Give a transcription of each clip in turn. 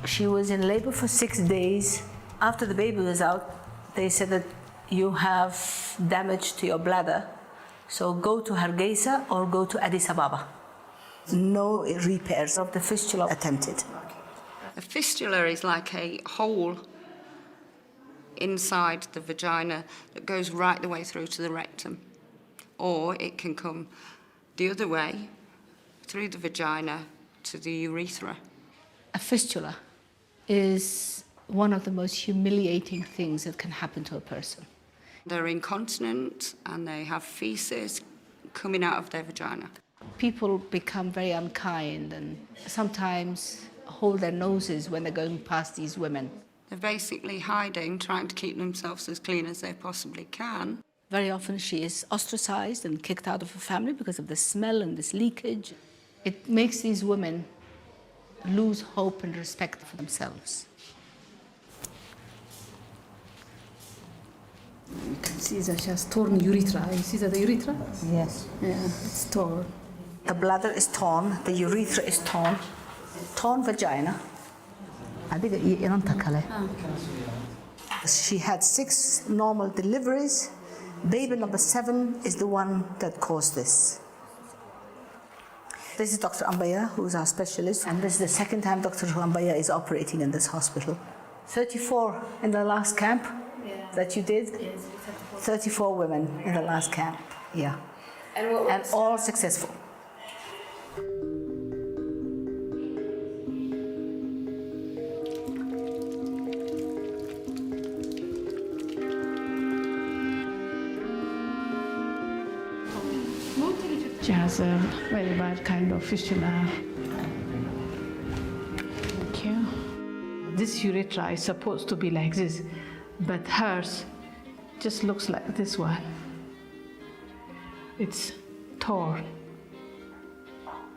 She was in labor for 6 days. After the baby was out, they said that you have damage to your bladder, so go to Hargeisa or go to Addis Ababa. No repairs of the fistula attempted. A fistula is like a hole inside the vagina that goes right the way through to the rectum. Or it can come the other way, through the vagina to the urethra. A fistula is one of the most humiliating things that can happen to a person. They're incontinent and they have feces coming out of their vagina. People become very unkind and sometimes hold their noses when they're going past these women. They're basically hiding, trying to keep themselves as clean as they possibly can. Very often she is ostracized and kicked out of her family because of the smell and this leakage. It makes these women lose hope and respect for themselves. You can see that she has torn urethra. You see that the urethra? Yes. Yeah, it's torn. The bladder is torn, the urethra is torn, torn vagina. She had 6 normal deliveries. Baby number 7 is the one that caused this. This is Dr. Ambaya, who's our specialist, and this is the second time Dr. Ambaya is operating in this hospital. 34 in the last camp that you did? Yes, 34 women in the last camp, yeah. And all successful. She has a very bad kind of fistula. Thank you. This urethra is supposed to be like this, but hers just looks like this one. It's torn.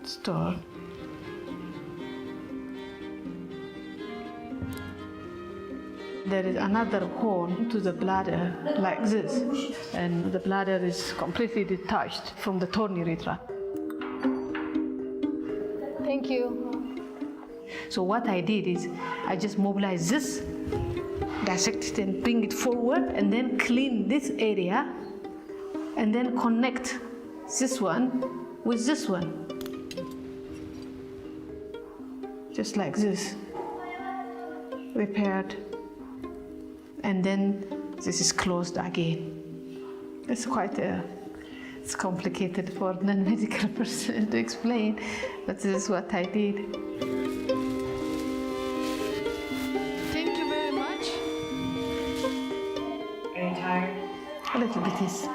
It's torn. There is another hole to the bladder like this, and the bladder is completely detached from the torn urethra. Thank you. So what I did is I just mobilized this, dissect it and bring it forward, and then clean this area, and then connect this one with this one. Just like this. Repaired. And then this is closed again. It's quite it's complicated for a non-medical person to explain, but this is what I did. Thank you very much. Are you tired? A little bit, yes.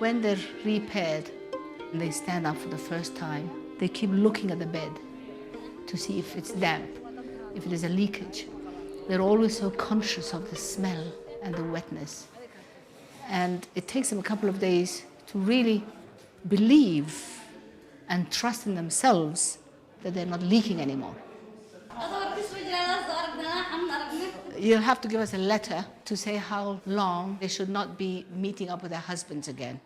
When they're repaired and they stand up for the first time, they keep looking at the bed to see if it's damp, if it is a leakage. They're always so conscious of the smell and the wetness. And it takes them a couple of days to really believe and trust in themselves that they're not leaking anymore. You'll have to give us a letter to say how long they should not be meeting up with their husbands again.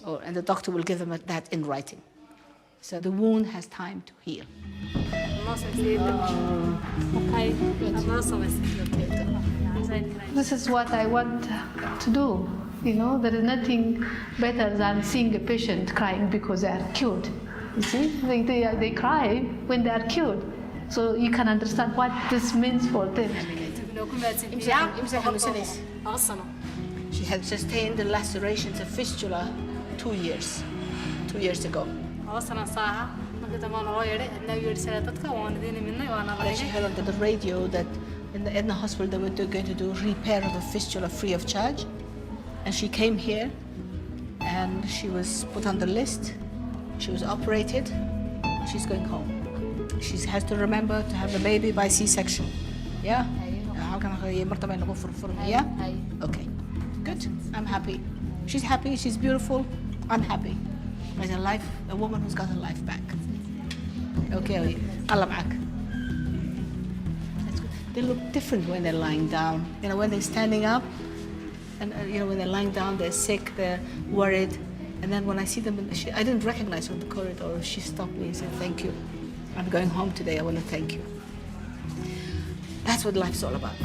And the doctor will give them that in writing. So the wound has time to heal. This is what I want to do. You know, there is nothing better than seeing a patient crying because they are cured. You see, they cry when they are cured. So you can understand what this means for them. She had sustained the lacerations of fistula 2 years ago. And she heard on the radio that in the Edna hospital they were going to do repair of the fistula free of charge. And she came here and she was put on the list. She was operated. She's going home. She has to remember to have the baby by C-section. Yeah? Yeah? Okay. Good. I'm happy. She's happy. She's beautiful. I'm happy. There's a woman who's got her life back. Okay, Allah ma'ak. That's good. They look different when they're lying down. When they're standing up, and when they're lying down, they're sick, they're worried. And then when I see them, I didn't recognize her in the corridor. She stopped me and said, "Thank you. I'm going home today. I want to thank you." That's what life's all about.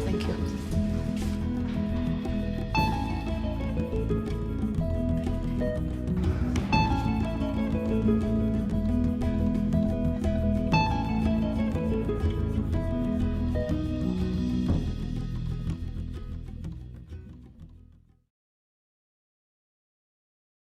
Thank you.